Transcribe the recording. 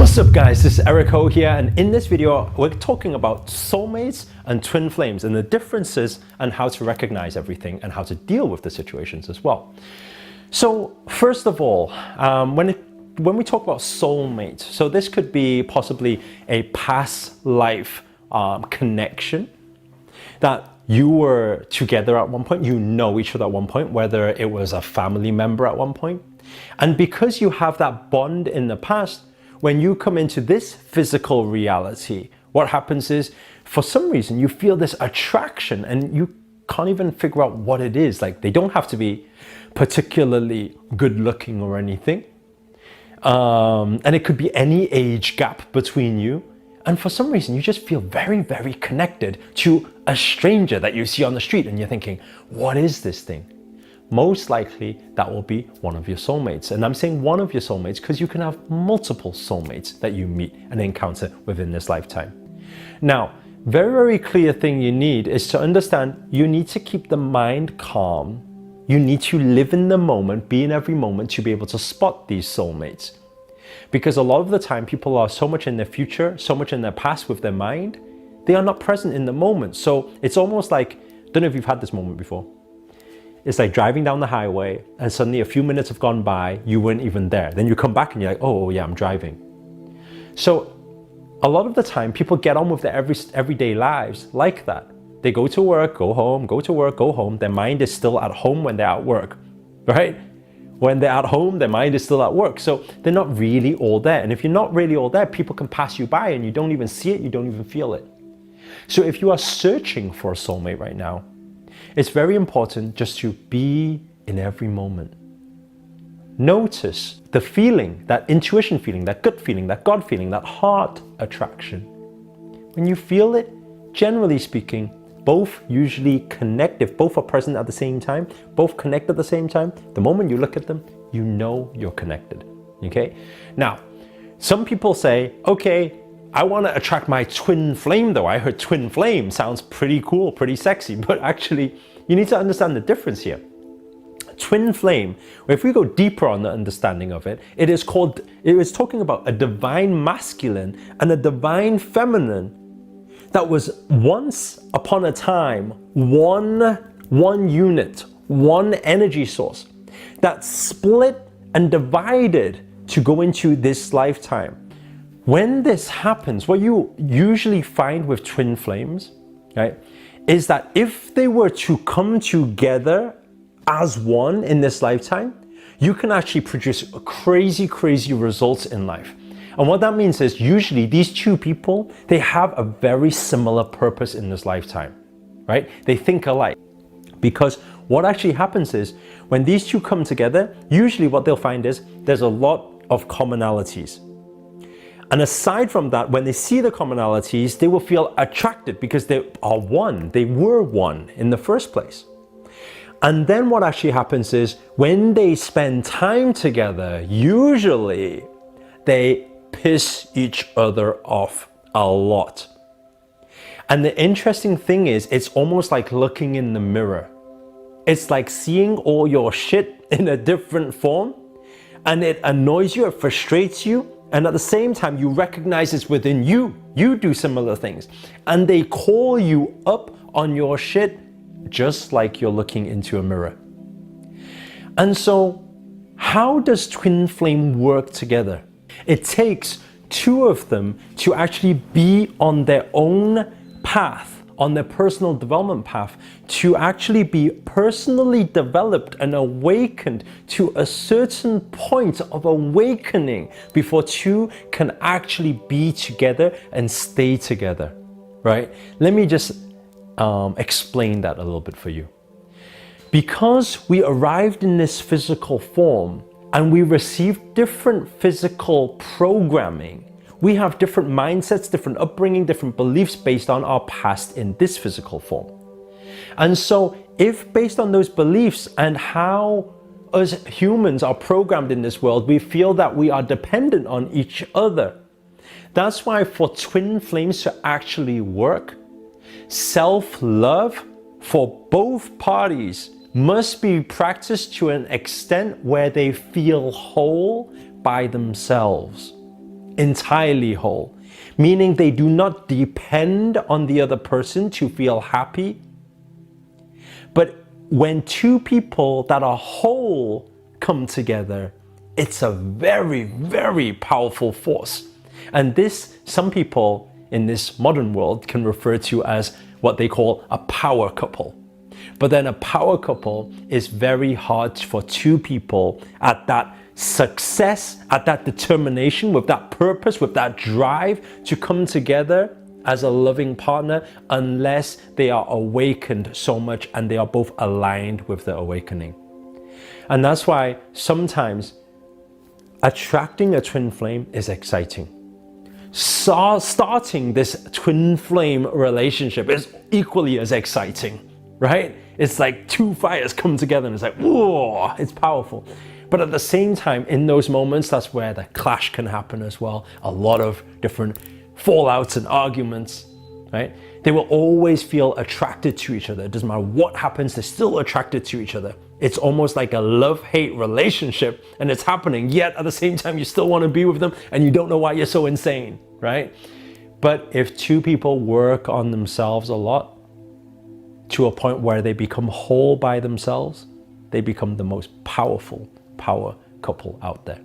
What's up guys, this is Erico here, and in this video we're talking about soulmates and twin flames and the differences and how to recognize everything and how to deal with the situations as well. So first of all, when we talk about soulmates, so this could be possibly a past life connection that you were together at one point, you know each other at one point, whether it was a family member at one point. And because you have that bond in the past, when you come into this physical reality, what happens is, for some reason, you feel this attraction and you can't even figure out what it is. Like, they don't have to be particularly good looking or anything. And it could be any age gap between you. And for some reason, you just feel very, very connected to a stranger that you see on the street and you're thinking, what is this thing? Most likely that will be one of your soulmates. And I'm saying one of your soulmates because you can have multiple soulmates that you meet and encounter within this lifetime. Now, very, very clear thing you need is to understand you need to keep the mind calm. You need to live in the moment, be in every moment to be able to spot these soulmates. Because a lot of the time people are so much in their future, so much in their past with their mind, they are not present in the moment. So it's almost like, I don't know if you've had this moment before. It's like driving down the highway and suddenly a few minutes have gone by, you weren't even there. Then you come back and you're like, oh yeah, I'm driving. So a lot of the time people get on with their everyday lives like that. They go to work, go home, go to work, go home. Their mind is still at home when they're at work, right? When they're at home, their mind is still at work. So they're not really all there. And if you're not really all there, people can pass you by and you don't even see it, you don't even feel it. So if you are searching for a soulmate right now, it's very important just to be in every moment. Notice the feeling, that intuition feeling, that gut feeling, that God feeling, that heart attraction. When you feel it, generally speaking, both usually connect. If both are present at the same time, both connect at the same time, the moment you look at them, you know you're connected, okay? Now, some people say, okay, I want to attract my twin flame though. I heard twin flame sounds pretty cool, pretty sexy, but actually you need to understand the difference here. Twin flame, if we go deeper on the understanding of it, it is talking about a divine masculine and a divine feminine that was once upon a time one unit, one energy source that split and divided to go into this lifetime. When this happens, what you usually find with twin flames, right, is that if they were to come together as one in this lifetime, you can actually produce crazy, crazy results in life. And what that means is usually these two people, they have a very similar purpose in this lifetime, right? They think alike. Because what actually happens is when these two come together, usually what they'll find is there's a lot of commonalities. And aside from that, when they see the commonalities, they will feel attracted because they are one. They were one in the first place. And then what actually happens is when they spend time together, usually they piss each other off a lot. And the interesting thing is, it's almost like looking in the mirror. It's like seeing all your shit in a different form, and it annoys you, it frustrates you. And at the same time, you recognize it's within you. You do similar things. And they call you up on your shit just like you're looking into a mirror. And so, how does twin flame work together? It takes two of them to actually be on their own path, on their personal development path, to actually be personally developed and awakened to a certain point of awakening before two can actually be together and stay together, right? Let me just explain that a little bit for you. Because we arrived in this physical form and we received different physical programming, we have different mindsets, different upbringing, different beliefs based on our past in this physical form. And so if based on those beliefs and how us humans are programmed in this world, we feel that we are dependent on each other. That's why for twin flames to actually work, self-love for both parties must be practiced to an extent where they feel whole by themselves. entirely whole, meaning they do not depend on the other person to feel happy. But when two people that are whole come together, it's a very, very powerful force. And this, some people in this modern world can refer to as what they call a power couple. But then a power couple is very hard for two people at that success, at that determination, with that purpose, with that drive to come together as a loving partner, unless they are awakened so much and they are both aligned with the awakening. And that's why sometimes attracting a twin flame is exciting. Starting this twin flame relationship is equally as exciting, right? It's like two fires come together and it's like, whoa, it's powerful. But at the same time, in those moments, that's where the clash can happen as well. A lot of different fallouts and arguments, right? They will always feel attracted to each other. It doesn't matter what happens, they're still attracted to each other. It's almost like a love-hate relationship, and it's happening, yet at the same time you still want to be with them and you don't know why you're so insane, right? But if two people work on themselves a lot to a point where they become whole by themselves, they become the most powerful power couple out there.